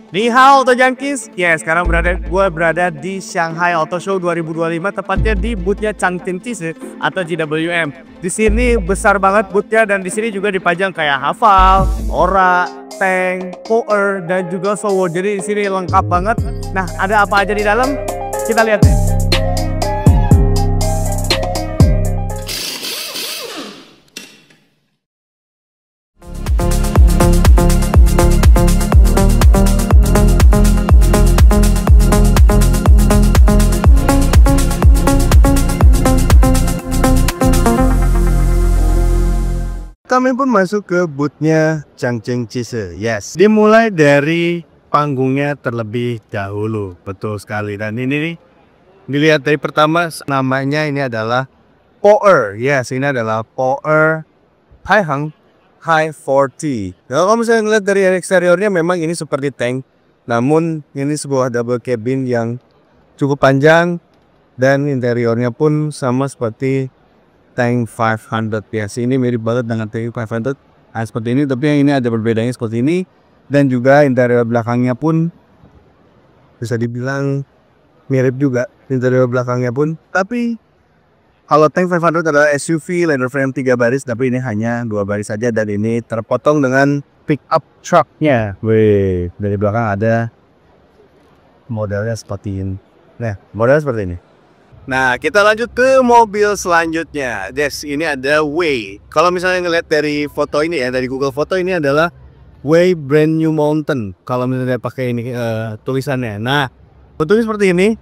Ni hao Auto Junkies. Sekarang gue berada di Shanghai Auto Show 2025, tepatnya di boothnya Changchun Chise atau GWM. Di sini besar banget boothnya dan di sini juga dipajang kayak Haval, Ora, Tank, Power dan juga Sowo. Jadi di sini lengkap banget. Nah, ada apa aja di dalam? Kita lihat deh. Kami pun masuk ke boothnya Changchun Chise. Dimulai dari panggungnya terlebih dahulu. Betul sekali. Dan ini nih, dilihat dari pertama, namanya ini adalah Power. Ini adalah Power Haihang High 40. Nah, kalau misalnya ngeliat dari eksteriornya, memang ini seperti tank. Namun ini sebuah double cabin yang cukup panjang dan interiornya pun sama seperti Tank 500. Ini mirip banget dengan Tank 500 seperti ini, tapi yang ini ada perbedaannya seperti ini. Dan juga interior belakangnya pun bisa dibilang mirip juga interior belakangnya pun. Tapi kalau Tank 500 adalah SUV leather frame 3 baris, tapi ini hanya 2 baris saja dan ini terpotong dengan pick up trucknya. Dari belakang ada modelnya seperti ini. Nah, modelnya seperti ini. Nah, kita lanjut ke mobil selanjutnya. Ini ada Way. Kalau misalnya ngeliat dari foto ini ya, dari Google Foto, ini adalah Way Brand New Mountain. Kalau misalnya pakai ini tulisannya. Nah, bentuknya seperti ini.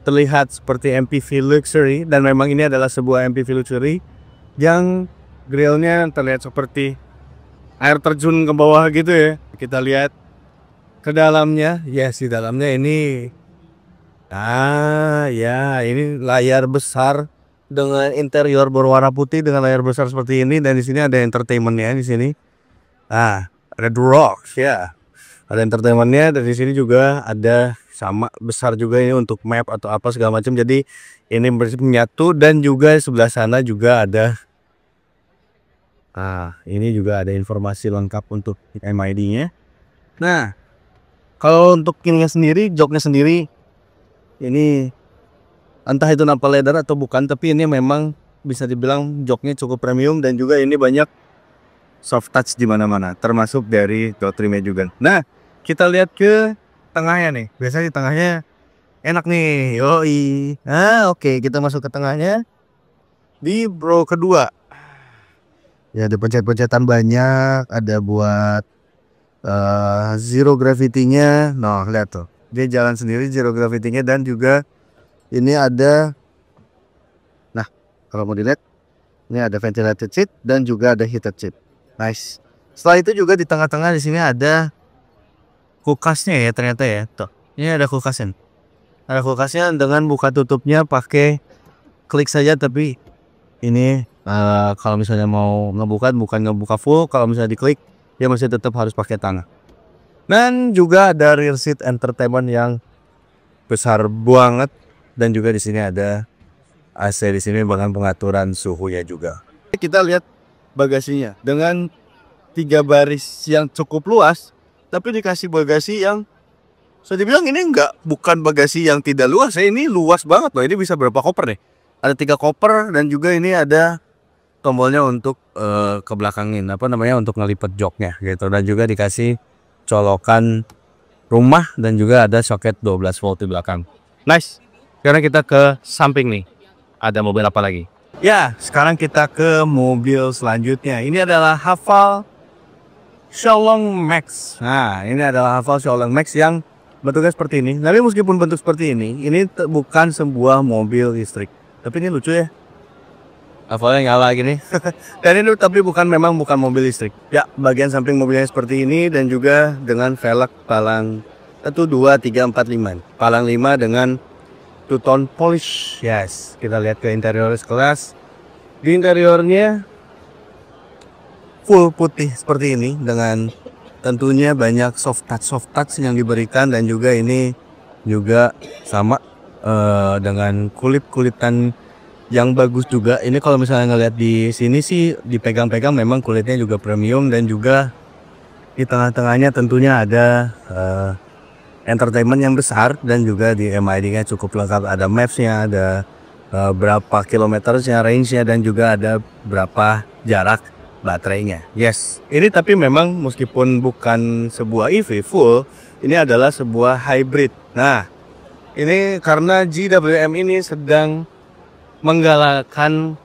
Terlihat seperti MPV Luxury. Dan memang ini adalah sebuah MPV Luxury yang grillnya terlihat seperti air terjun ke bawah gitu ya. Kita lihat ke dalamnya. Di dalamnya ini ini layar besar dengan interior berwarna putih dengan layar besar seperti ini, dan di sini ada entertainmentnya di sini. Ada Rocks ada entertainmentnya, dan di sini juga ada sama besar juga ini untuk map atau apa segala macam. Jadi ini menyatu, dan juga sebelah sana juga ada. Ini juga ada informasi lengkap untuk MID-nya. Nah, kalau untuk ininya sendiri, joknya sendiri, ini entah itu napal leather atau bukan, tapi ini memang bisa dibilang joknya cukup premium, dan juga ini banyak soft touch di mana-mana, termasuk dari door trimnya juga. Nah, kita lihat ke tengahnya nih. Biasanya di tengahnya enak nih. Oke, kita masuk ke tengahnya. Di row kedua. Ada pencet-pencetan banyak, ada buat zero gravity-nya. Nah, lihat tuh. Dia jalan sendiri zero gravity-nya, dan juga ini ada, nah kalau mau dilihat, ini ada ventilated seat dan juga ada heated seat. Nice. Setelah itu juga di tengah-tengah di sini ada kulkasnya ya, ternyata ya. Tuh, ini ada kulkasnya. Ada kulkasnya dengan buka tutupnya pakai klik saja, tapi ini kalau misalnya mau ngebuka, bukan ngebuka full. Kalau misalnya diklik, dia masih tetap harus pakai tangan. Dan juga ada rear seat entertainment yang besar banget, dan juga di sini ada AC di sini dengan pengaturan suhunya juga. Kita lihat bagasinya dengan 3 baris yang cukup luas, tapi dikasih bagasi yang saya dibilang ini bukan bagasi yang tidak luas. Ini luas banget loh. Ini bisa berapa koper nih? Ada 3 koper, dan juga ini ada tombolnya untuk ke belakangin untuk ngelipet joknya gitu, dan juga dikasih colokan rumah, dan juga ada soket 12 volt di belakang. Nice. Sekarang kita ke samping nih. Ada mobil apa lagi? Sekarang kita ke mobil selanjutnya. Ini adalah Haval Xiaolong Max. Nah, ini adalah Haval Xiaolong Max yang bentuknya seperti ini. Tapi meskipun bentuk seperti ini bukan sebuah mobil listrik. Tapi ini lucu ya. Havalnya nyala gini. Dan ini tapi memang bukan mobil listrik. Bagian samping mobilnya seperti ini, dan juga dengan velg palang 1, 2, 3, 4, 5. Palang 5 dengan two-tone polish. Kita lihat ke interior sekelas. Di interiornya full putih seperti ini, dengan tentunya banyak soft touch yang diberikan, dan juga ini juga sama dengan kulitan yang bagus juga. Ini kalau misalnya ngeliat di sini sih, dipegang-pegang memang kulitnya juga premium, dan juga Di tengah-tengahnya tentunya ada entertainment yang besar, dan juga di MID-nya cukup lengkap. Ada maps-nya, ada berapa kilometernya, range-nya, dan juga ada berapa jarak baterainya. Yes, ini tapi memang meskipun bukan sebuah EV full, ini adalah sebuah hybrid. Nah, ini karena GWM ini sedang menggalakkan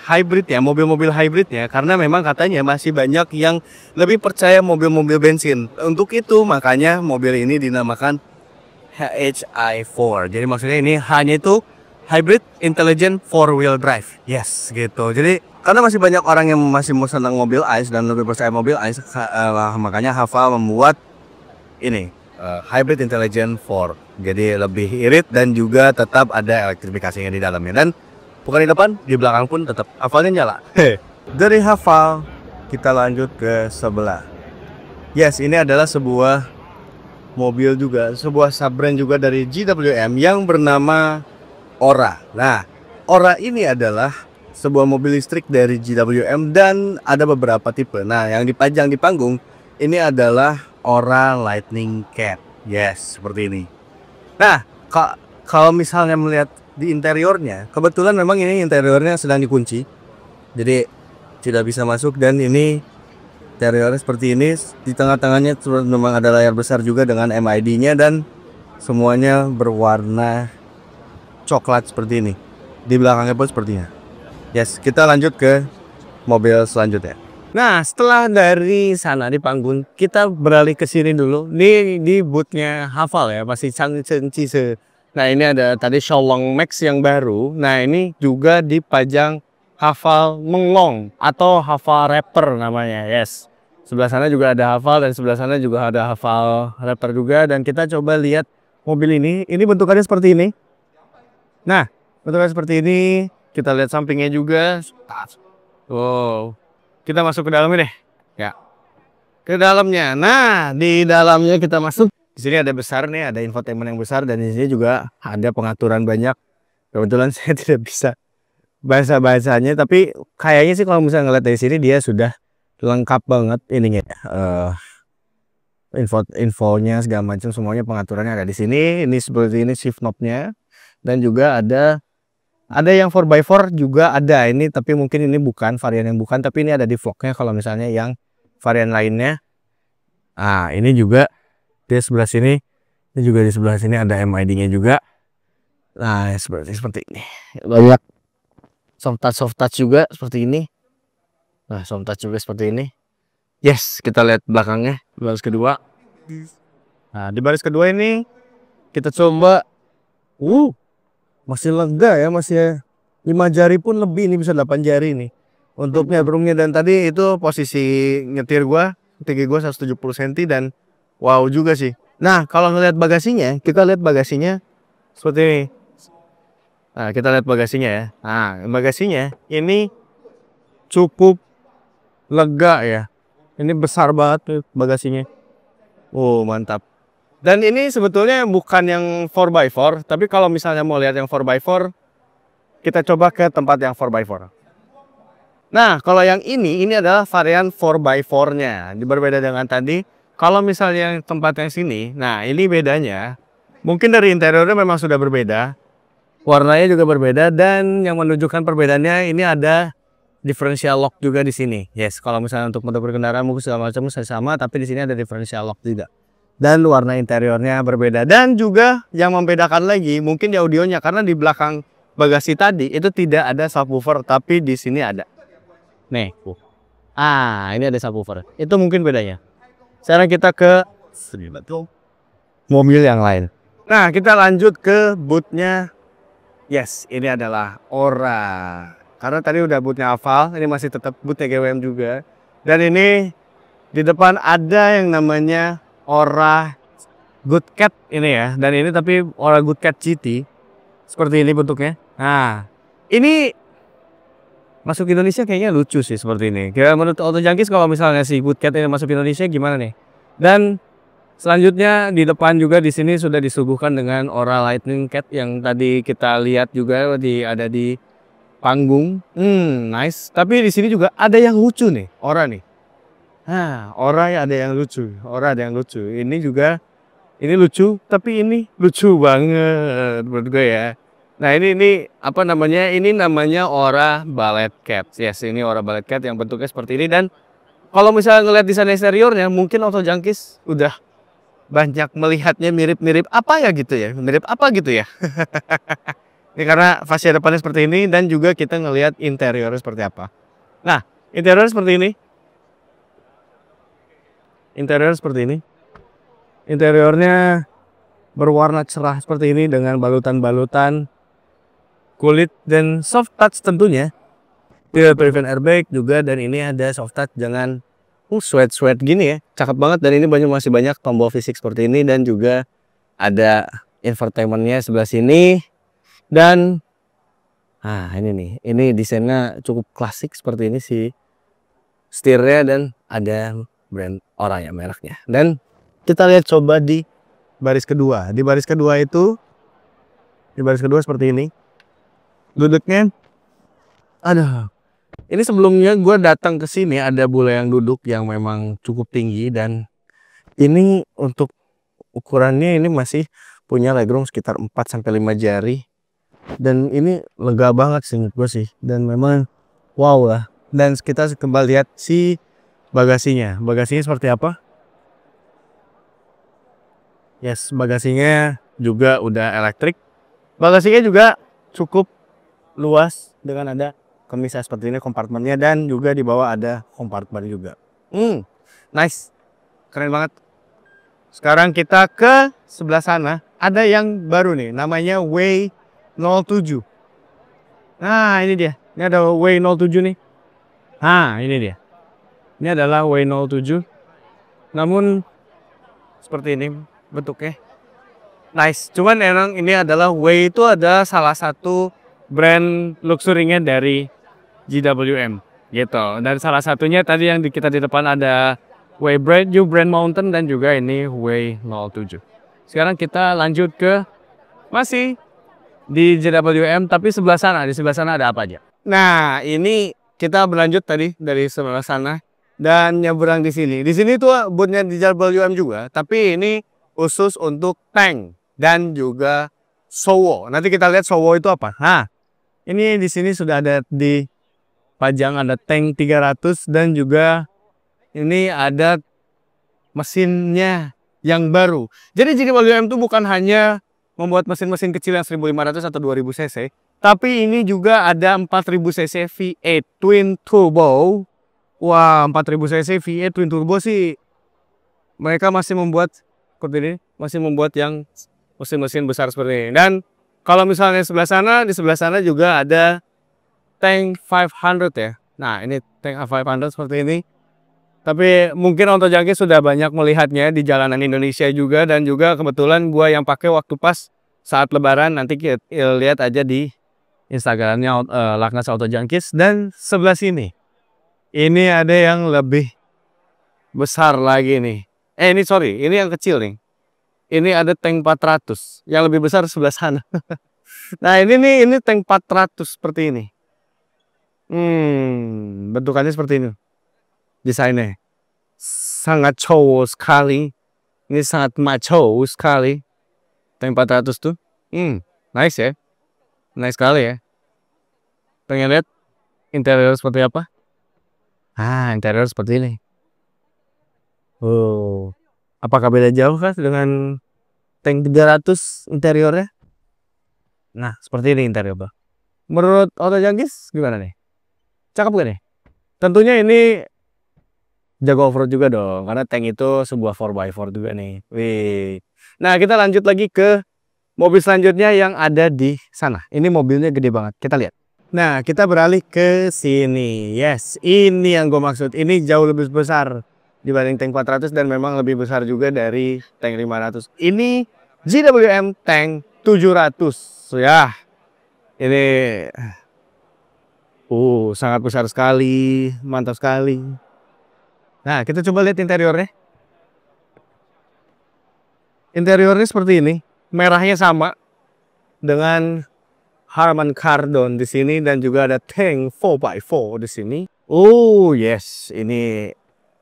hybrid ya, mobil-mobil hybrid ya, karena memang katanya masih banyak yang lebih percaya mobil-mobil bensin. Untuk itu makanya mobil ini dinamakan HI4. Jadi maksudnya ini hanya itu hybrid intelligent four wheel drive. Yes, gitu. Jadi karena masih banyak orang yang masih mau senang mobil ICE dan lebih percaya mobil ICE, makanya Haval membuat ini hybrid intelligent 4. Jadi lebih irit dan juga tetap ada elektrifikasinya di dalamnya. Dan bukan di depan, di belakang pun tetap Havalnya nyala. Dari Haval kita lanjut ke sebelah. Yes, ini adalah sebuah mobil juga, sebuah sub-brand juga dari GWM yang bernama Ora. Nah, Ora ini adalah sebuah mobil listrik dari GWM dan ada beberapa tipe. Nah, yang dipajang di panggung ini adalah Ora Lightning Cat. Yes, seperti ini. Nah, kalau misalnya melihat di interiornya, kebetulan memang ini interiornya sedang dikunci, jadi tidak bisa masuk. Dan ini interiornya seperti ini. Di tengah-tengahnya memang ada layar besar juga dengan MID-nya, dan semuanya berwarna coklat seperti ini. Di belakangnya pun sepertinya. Yes, kita lanjut ke mobil selanjutnya. Nah, setelah dari sana di panggung, kita beralih ke sini dulu. Di bootnya Haval ya, masih Changchengqi. Nah, ini ada tadi Sholong Max yang baru. Nah, ini juga dipajang Haval Menglong atau Haval Rapper namanya. Yes, sebelah sana juga ada Haval dan sebelah sana juga ada Haval Rapper juga. Dan kita coba lihat mobil ini. Ini bentukannya seperti ini. Nah, bentukannya seperti ini. Kita lihat sampingnya juga. Wow. Kita masuk ke dalamnya deh, ya. Ke dalamnya. Nah, di dalamnya kita masuk. Di sini ada besar nih, ada infotainment yang besar, dan di sini juga ada pengaturan banyak. Kebetulan saya tidak bisa bahasa-bahasanya, tapi kayaknya sih kalau misalnya ngeliat dari sini dia sudah lengkap banget ininya. Infonya segala macam, semuanya pengaturannya ada di sini. Ini seperti ini shift knob-nya, dan juga ada yang 4x4 juga ada ini, tapi mungkin ini bukan varian yang bukan, tapi ini ada di vlognya kalau misalnya yang varian lainnya. Ah, ini juga di sebelah sini, ini juga di sebelah sini ada MID-nya juga. Nah, seperti ini. Banyak soft touch juga seperti ini. Nah, soft touch juga seperti ini. Yes, kita lihat belakangnya, baris kedua. Nah, di baris kedua ini kita coba masih lega ya, masih 5 jari pun lebih, ini bisa 8 jari nih untuk headroomnya. Dan tadi itu posisi nyetir gua, tinggi gua 170 cm, dan wow juga sih. Nah, kalau ngelihat bagasinya, kita lihat bagasinya seperti ini. Nah, kita lihat bagasinya ya. Nah, bagasinya ini cukup lega ya. Ini besar banget tuh bagasinya. Oh, mantap. Dan ini sebetulnya bukan yang 4x4, tapi kalau misalnya mau lihat yang 4x4, kita coba ke tempat yang 4x4. Nah, kalau yang ini adalah varian 4x4-nya. Berbeda dengan tadi. Kalau misalnya yang tempat yang sini, nah ini bedanya. Mungkin dari interiornya memang sudah berbeda. Warnanya juga berbeda, dan yang menunjukkan perbedaannya ini ada differential lock juga di sini. Yes, kalau misalnya untuk mode berkendara mungkin segala macam sama, tapi di sini ada differential lock juga. Dan warna interiornya berbeda. Dan juga yang membedakan lagi mungkin di audionya, karena di belakang bagasi tadi itu tidak ada subwoofer, tapi di sini ada. Nih. Ini ada subwoofer. Itu mungkin bedanya. Sekarang kita ke mobil yang lain. Nah, kita lanjut ke bootnya. Yes, ini adalah Ora. Karena tadi udah bootnya Haval, ini masih tetap bootnya GWM juga. Dan ini di depan ada yang namanya Ora Good Cat ini ya, dan ini tapi Ora Good Cat GT seperti ini bentuknya. Nah, ini masuk Indonesia kayaknya lucu sih seperti ini. Kira menurut Auto Junkies kalau misalnya si Good Cat ini masuk Indonesia gimana nih? Dan selanjutnya di depan juga di sini sudah disuguhkan dengan Ora Lightning Cat yang tadi kita lihat juga ada di panggung. Nice. Tapi di sini juga ada yang lucu nih, Ora nih. Nah, Ora ada yang lucu, Ora ada yang lucu. Ini juga, ini lucu, tapi ini lucu banget menurut gue ya. Nah ini apa namanya? Ini namanya Ora Ballet Cat. Yes, ini Ora Ballet Cat yang bentuknya seperti ini. Dan kalau misalnya ngelihat desain eksteriornya, mungkin Auto Junkies udah banyak melihatnya mirip-mirip apa ya gitu ya, mirip apa gitu ya. Ini karena fascia depannya seperti ini dan juga kita ngelihat interiornya seperti apa. Nah, interiornya seperti ini. Interior seperti ini. Interiornya berwarna cerah seperti ini dengan balutan-balutan kulit dan soft touch tentunya. Tidak prevent airbag juga, dan ini ada soft touch dengan sweat gini ya. Cakep banget, dan ini masih banyak tombol fisik seperti ini, dan juga ada infotainmentnya sebelah sini. Dan ini nih, ini desainnya cukup klasik seperti ini sih setirnya, dan ada brand Ora ya mereknya. Dan kita lihat coba di baris kedua. Di baris kedua itu, di baris kedua seperti ini. Duduknya, ini sebelumnya gue datang ke sini ada bule yang duduk yang memang cukup tinggi, dan ini untuk ukurannya ini masih punya legroom sekitar 4-5 jari. Dan ini lega banget sih menurut gue sih, dan memang wow lah. Dan kita kembali lihat si bagasinya. Bagasinya seperti apa? Yes, bagasinya juga udah elektrik. Bagasinya juga cukup luas dengan ada kemisah seperti ini kompartemennya, dan juga di bawah ada kompartemen juga. Nice. Keren banget. Sekarang kita ke sebelah sana. Ada yang baru nih, namanya W07. Nah, ini dia. Ini ada W07 nih. Nah, ini dia. Ini adalah W07. Namun seperti ini bentuknya. Nice. Cuman emang ini adalah W itu ada salah satu brand luxury-nya dari GWM gitu. Dan salah satunya tadi yang kita di depan ada New Brand Mountain, dan juga ini W07. Sekarang kita lanjut ke masih di JWM, tapi sebelah sana. Di sebelah sana ada apa aja? Nah, ini kita berlanjut tadi dari sebelah sana dan nyebrang di sini. Di sini tuh bootnya di JWM juga, tapi ini khusus untuk tank dan juga Showo. Nanti kita lihat Showo itu apa. Nah, ini di sini sudah ada di pajang, ada tank 300, dan juga ini ada mesinnya yang baru. Jadi JWM itu bukan hanya membuat mesin-mesin kecil yang 1500 atau 2000 cc, tapi ini juga ada 4000 cc V8 Twin Turbo. Wah, 4000 cc V8 Twin Turbo sih mereka masih membuat seperti ini, masih membuat yang mesin-mesin besar seperti ini. Dan kalau misalnya sebelah sana, di sebelah sana juga ada tank 500 ya. Nah, ini tank 500 seperti ini. Tapi mungkin Auto Junkies sudah banyak melihatnya di jalanan Indonesia juga, dan juga kebetulan gua yang pakai waktu pas saat Lebaran. Nanti kita lihat aja di Instagramnya Laknas Auto Junkies. Dan sebelah sini, ini ada yang lebih besar lagi nih. Ini sorry, ini yang kecil nih. Ini ada tank 400, yang lebih besar sebelah sana. Nah ini nih, ini tank 400 seperti ini. Bentukannya seperti ini. Desainnya sangat cowok sekali. Ini sangat macho sekali. Tank 400 tuh. Nice ya. Nice sekali ya. Pengen lihat interior seperti apa? Interior seperti ini. Apakah beda jauh kah dengan tank 300 interiornya? Nah, seperti ini interior, Bang. Menurut Auto Junkies gimana nih? Cakep gak nih? Tentunya ini jago off-road juga dong, karena tank itu sebuah 4x4 juga nih. Wih. Nah, kita lanjut lagi ke mobil selanjutnya yang ada di sana. Ini mobilnya gede banget, kita lihat. Nah, kita beralih ke sini. Yes, ini yang gue maksud. Ini jauh lebih besar dibanding tank 400, dan memang lebih besar juga dari tank 500. Ini GWM tank 700. Ya, ini sangat besar sekali, mantap sekali. Nah, kita coba lihat interiornya. Interiornya seperti ini. Merahnya sama dengan Harman Kardon di sini, dan juga ada tank 4x4 di sini. Oh, yes, ini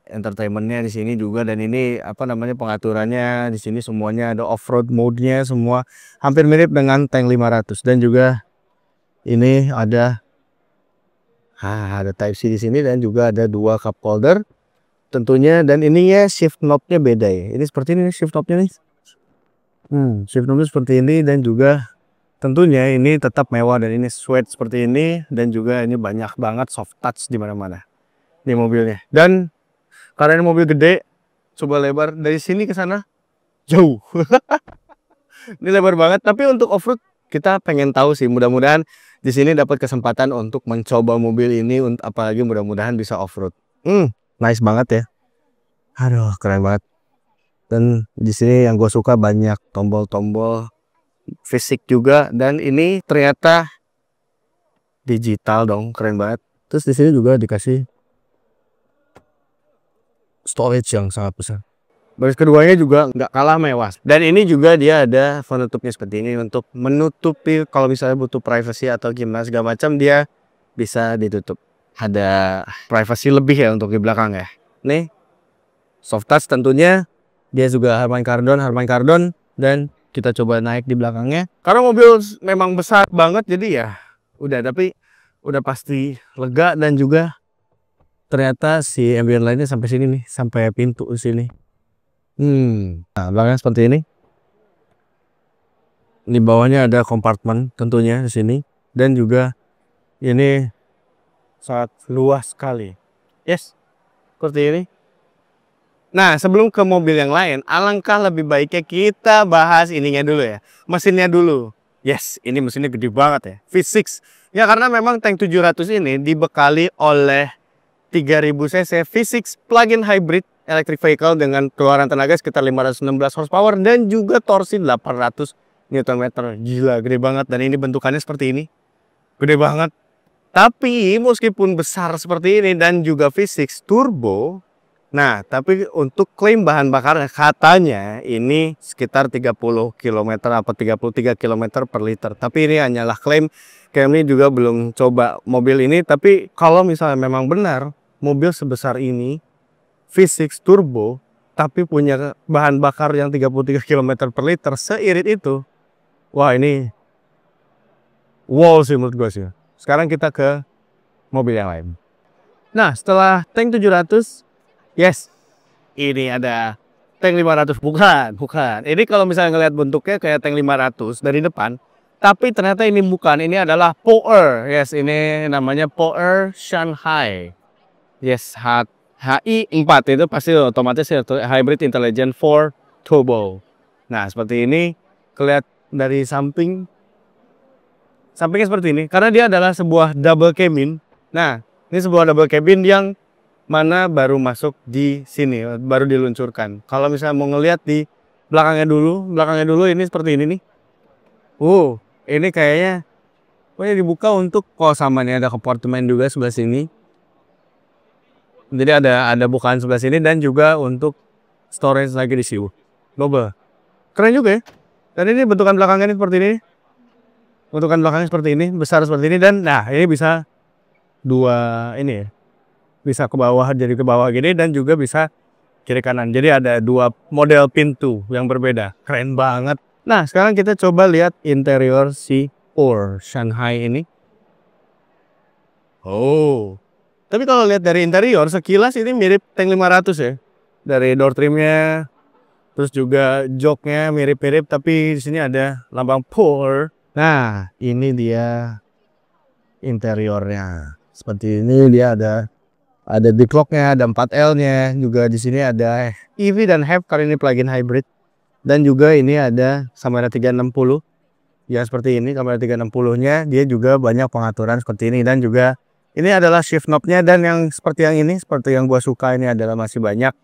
entertainmentnya di sini juga, dan ini apa namanya pengaturannya di sini semuanya ada off-road mode-nya semua hampir mirip dengan Tank 500, dan juga ini ada Type C di sini, dan juga ada dua cup holder tentunya, dan ininya shift knob-nya beda ya. Ini seperti ini shift knob-nya nih. Shift knob-nya seperti ini, dan juga tentunya ini tetap mewah, dan ini sweat seperti ini, dan juga ini banyak banget soft touch di mana-mana di mobilnya. Dan karena ini mobil gede, coba lebar dari sini ke sana jauh. Ini lebar banget, tapi untuk off-road kita pengen tahu sih, mudah-mudahan di sini dapat kesempatan untuk mencoba mobil ini, apalagi mudah-mudahan bisa off-road. Nice banget ya. Aduh, keren banget. Dan di sini yang gue suka banyak tombol-tombol fisik juga, dan ini ternyata digital dong, keren banget. Terus di sini juga dikasih storage yang sangat besar. Baris keduanya juga nggak kalah mewah, dan ini juga dia ada penutupnya seperti ini untuk menutupi kalau misalnya butuh privacy atau gimana segala macam, dia bisa ditutup. Ada privacy lebih ya untuk di belakang ya. Nih soft touch tentunya, dia juga Harman Kardon, dan kita coba naik di belakangnya. Karena mobil memang besar banget, jadi ya udah, tapi udah pasti lega, dan juga ternyata si ambient lainnya sampai sini nih, sampai pintu sini. Nah, belakangnya seperti ini. Di bawahnya ada kompartemen tentunya di sini, dan juga ini sangat luas sekali. Yes, seperti ini. Nah, sebelum ke mobil yang lain, alangkah lebih baiknya kita bahas ininya dulu ya, mesinnya dulu. Yes, ini mesinnya gede banget ya, V6. Ya karena memang Tank 700 ini dibekali oleh 3000 cc V6 plug-in hybrid electric vehicle dengan keluaran tenaga sekitar 516 horsepower dan juga torsi 800 Nm. Gila, gede banget, dan ini bentukannya seperti ini. Gede banget. Tapi meskipun besar seperti ini dan juga V6 turbo, nah, tapi untuk klaim bahan bakar katanya ini sekitar 30 km atau 33 km per liter. Tapi ini hanyalah klaim. Kami juga belum coba mobil ini. Tapi kalau misalnya memang benar mobil sebesar ini V6 turbo tapi punya bahan bakar yang 33 km per liter seirit itu, wah ini wow sih menurut gue sih. Sekarang kita ke mobil yang lain. Nah, setelah Tank 700, yes, ini ada Tank 500. Bukan. Ini kalau misalnya ngelihat bentuknya kayak Tank 500 dari depan, tapi ternyata ini bukan. Ini adalah Power. Yes, ini namanya Power Shanghai. Yes, HI4 itu pasti otomatis Hybrid Intelligent 4 Turbo. Nah, seperti ini kelihatan dari samping. Sampingnya seperti ini karena dia adalah sebuah double cabin. Nah, ini sebuah double cabin yang mana baru masuk di sini, baru diluncurkan. Kalau misalnya mau ngelihat di belakangnya dulu ini seperti ini nih. Ini kayaknya dibuka untuk sama nih, ada kompartemen juga sebelah sini. Jadi ada bukaan sebelah sini, dan juga untuk storage lagi di sini. Double. Keren juga ya. Dan ini bentukan belakangnya ini seperti ini. Bentukan belakangnya seperti ini, besar seperti ini, dan nah ini bisa dua ini ya. Bisa ke bawah, jadi ke bawah gini, dan juga bisa kiri kanan. Jadi ada dua model pintu yang berbeda. Keren banget. Nah, sekarang kita coba lihat interior si Power Shanghai ini. Tapi kalau lihat dari interior sekilas ini mirip Tank 500 ya. Dari door trimnya, terus juga joknya mirip-mirip, tapi di sini ada lambang Power. Nah, ini dia interiornya. Seperti ini, dia ada big lock-nya, ada 4L-nya, juga di sini ada EV dan HEV karena ini plug-in hybrid. Dan juga ini ada kamera 360. Ya seperti ini, kamera 360-nya, dia juga banyak pengaturan seperti ini, dan juga ini adalah shift knob-nya, dan yang seperti yang ini, seperti yang gua suka ini adalah masih banyak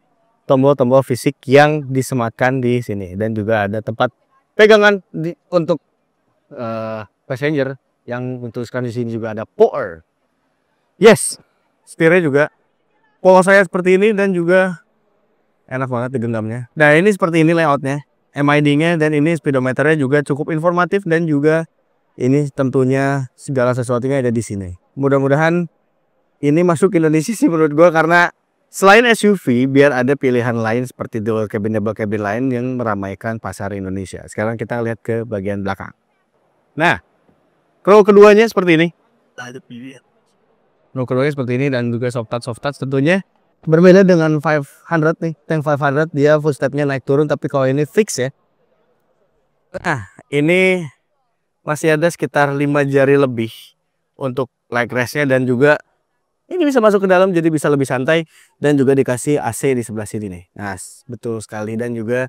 tombol-tombol fisik yang disematkan di sini, dan juga ada tempat pegangan untuk passenger yang dituliskan di sini juga ada Power. Yes, setirnya juga power saya seperti ini, dan juga enak banget digenggamnya. Nah, ini seperti ini layoutnya, MID-nya, dan ini speedometernya juga cukup informatif, dan juga ini tentunya segala sesuatunya ada di sini. Mudah-mudahan ini masuk Indonesia sih menurut gua, karena Selain SUV, biar ada pilihan lain seperti dual cabin, double cabin lain yang meramaikan pasar Indonesia. Sekarang kita lihat ke bagian belakang. Nah, row keduanya seperti ini. Row keduanya seperti ini dan juga soft touch tentunya berbeda dengan 500 nih. Tank 500 dia full stepnya naik turun, tapi kalau ini fix ya. Nah, ini masih ada sekitar 5 jari lebih untuk leg restnya dan juga ini bisa masuk ke dalam jadi bisa lebih santai dan juga dikasih AC di sebelah sini nih. Nah, betul sekali dan juga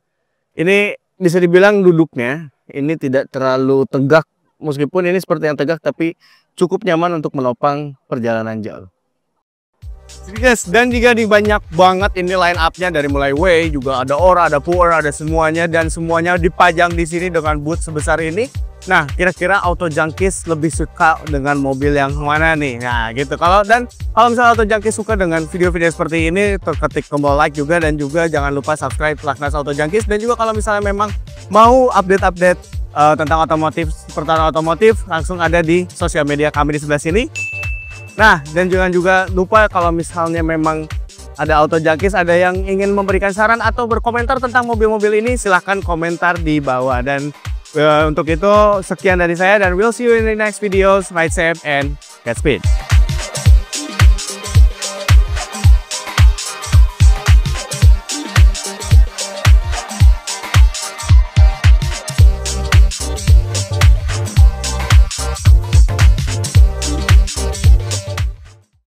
ini bisa dibilang duduknya ini tidak terlalu tegak meskipun ini seperti yang tegak tapi cukup nyaman untuk menopang perjalanan jauh. Guys, dan juga di banyak banget ini line up-nya dari mulai Way juga ada Aura, ada Pure, ada semuanya dan semuanya dipajang di sini dengan boot sebesar ini. Nah, kira-kira Auto Junkies lebih suka dengan mobil yang mana nih? Nah, gitu. Kalau misalnya Auto Junkies suka dengan video-video seperti ini, ketik tombol like juga dan juga jangan lupa subscribe Laknas Auto Junkies dan juga kalau misalnya memang mau update-update tentang otomotif, pertanyaan otomotif langsung ada di sosial media kami di sebelah sini. Nah, dan jangan juga lupa kalau misalnya memang ada Auto Junkies, ada yang ingin memberikan saran atau berkomentar tentang mobil-mobil ini, silahkan komentar di bawah. Dan untuk itu, sekian dari saya dan we'll see you in the next videos. Ride safe and get speed.